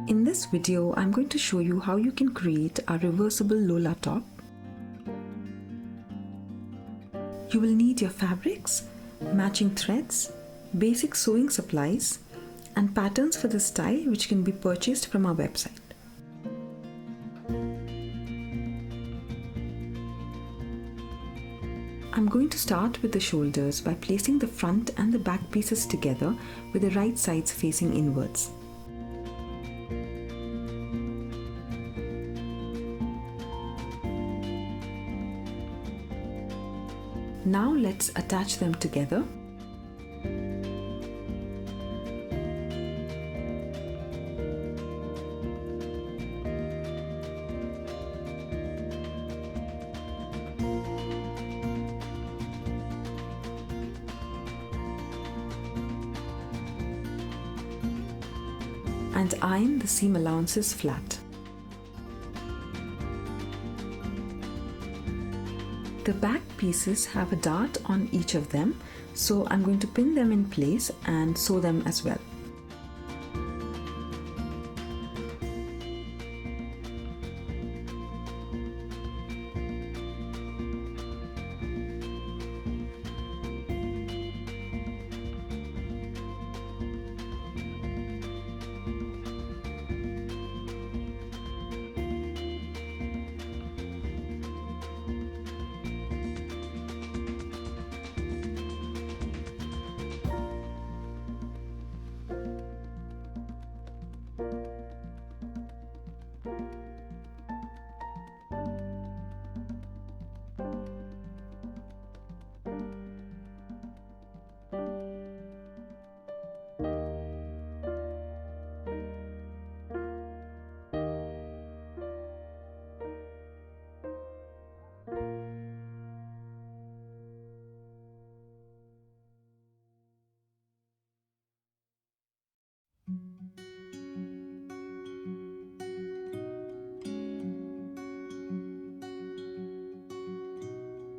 In this video, I'm going to show you how you can create a reversible Lola top. You will need your fabrics, matching threads, basic sewing supplies, and patterns for this style which can be purchased from our website. I'm going to start with the shoulders by placing the front and the back pieces together with the right sides facing inwards. Now let's attach them together. And iron the seam allowances flat. The back pieces have a dart on each of them, so I'm going to pin them in place and sew them as well.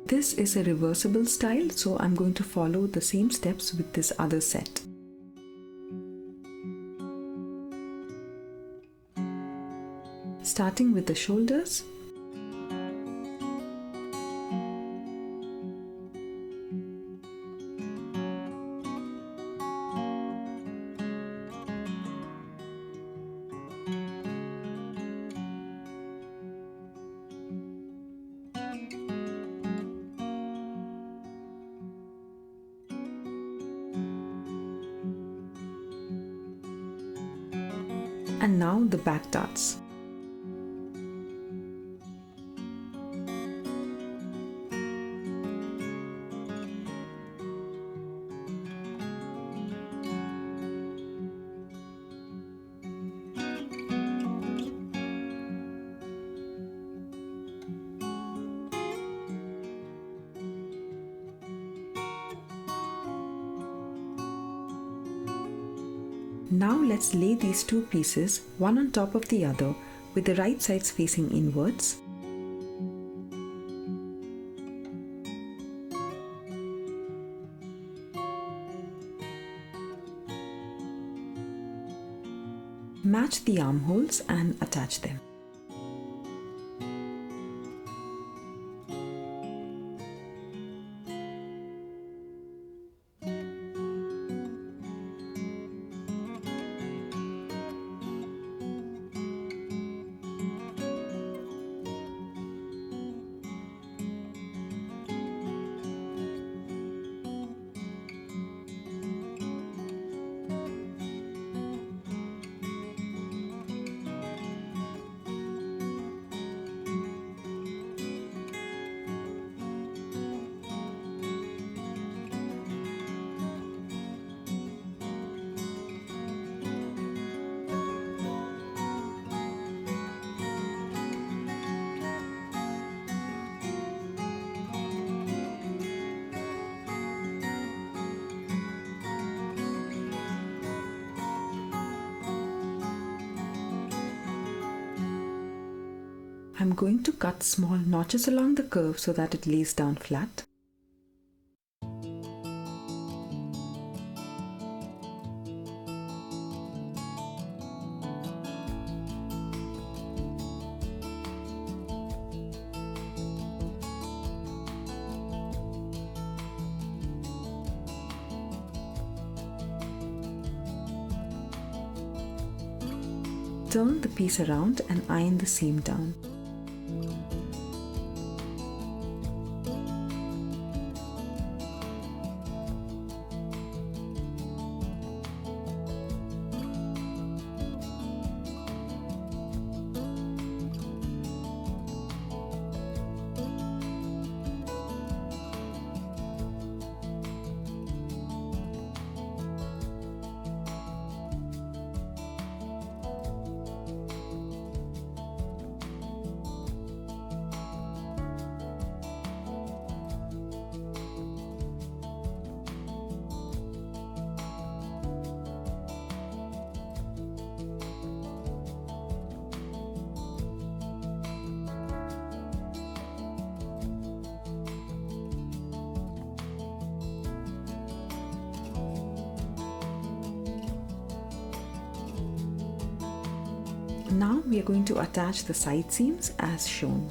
This is a reversible style, so I'm going to follow the same steps with this other set. Starting with the shoulders. And now the back darts. Now let's lay these two pieces one on top of the other with the right sides facing inwards. Match the armholes and attach them. I'm going to cut small notches along the curve so that it lays down flat. Turn the piece around and iron the seam down. Now we are going to attach the side seams as shown.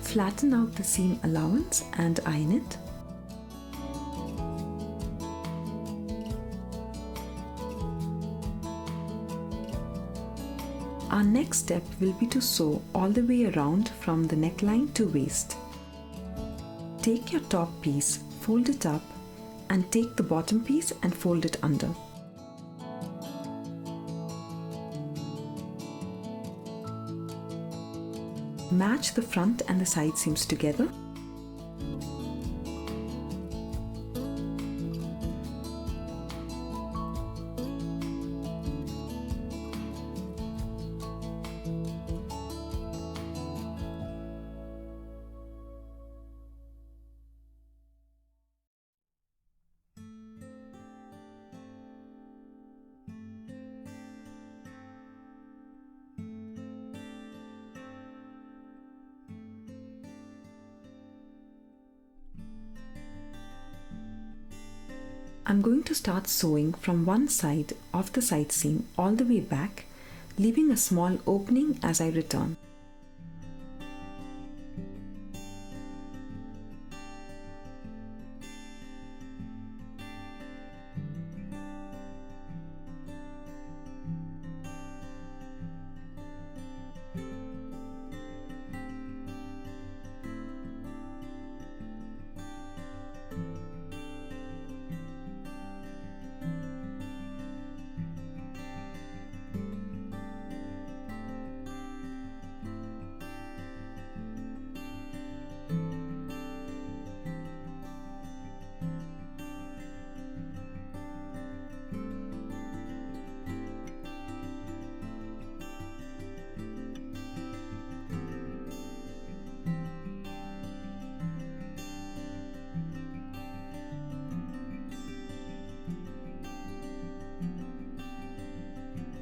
Flatten out the seam allowance and iron it. Our next step will be to sew all the way around from the neckline to waist. Take your top piece, fold it up, and take the bottom piece and fold it under. Match the front and the side seams together. I'm going to start sewing from one side of the side seam all the way back, leaving a small opening as I return.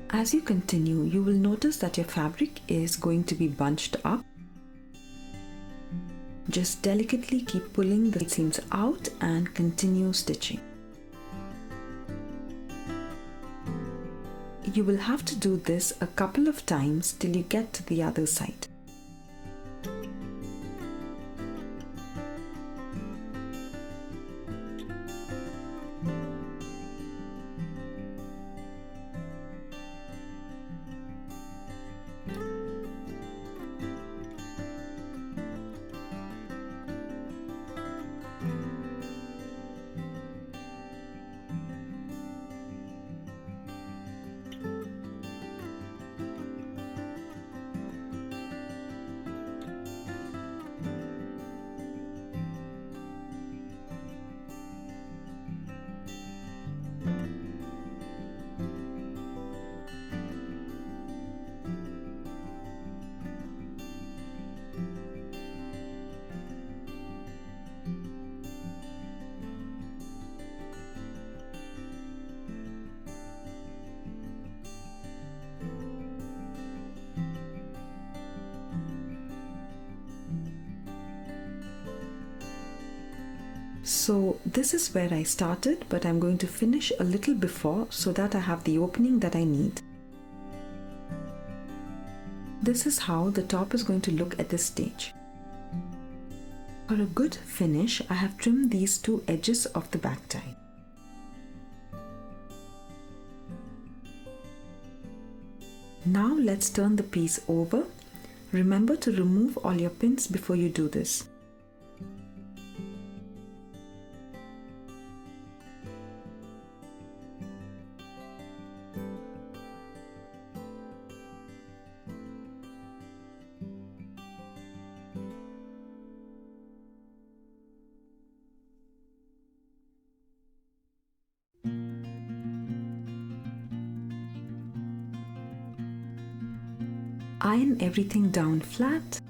As you continue, you will notice that your fabric is going to be bunched up. Just delicately keep pulling the seams out and continue stitching. You will have to do this a couple of times till you get to the other side. So this is where I started, but I'm going to finish a little before so that I have the opening that I need. This is how the top is going to look at this stage. For a good finish, I have trimmed these two edges of the back tie. Now let's turn the piece over. Remember to remove all your pins before you do this. Iron everything down flat.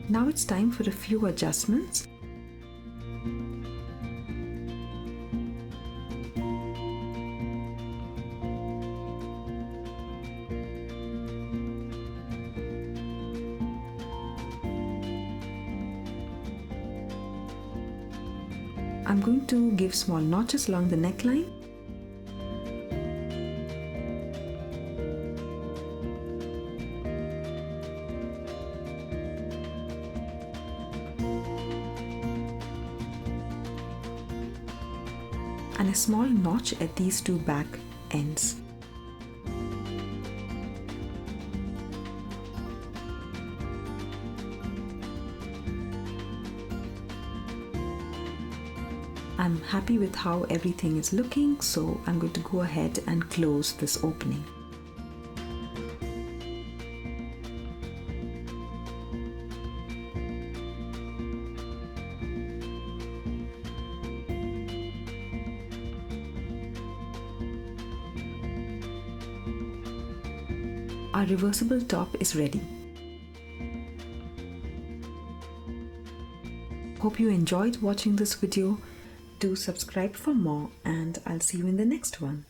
Now it's time for a few adjustments. I'm going to give small notches along the neckline. And a small notch at these two back ends. I'm happy with how everything is looking, so I'm going to go ahead and close this opening. Our reversible top is ready. Hope you enjoyed watching this video. Do subscribe for more, and I'll see you in the next one.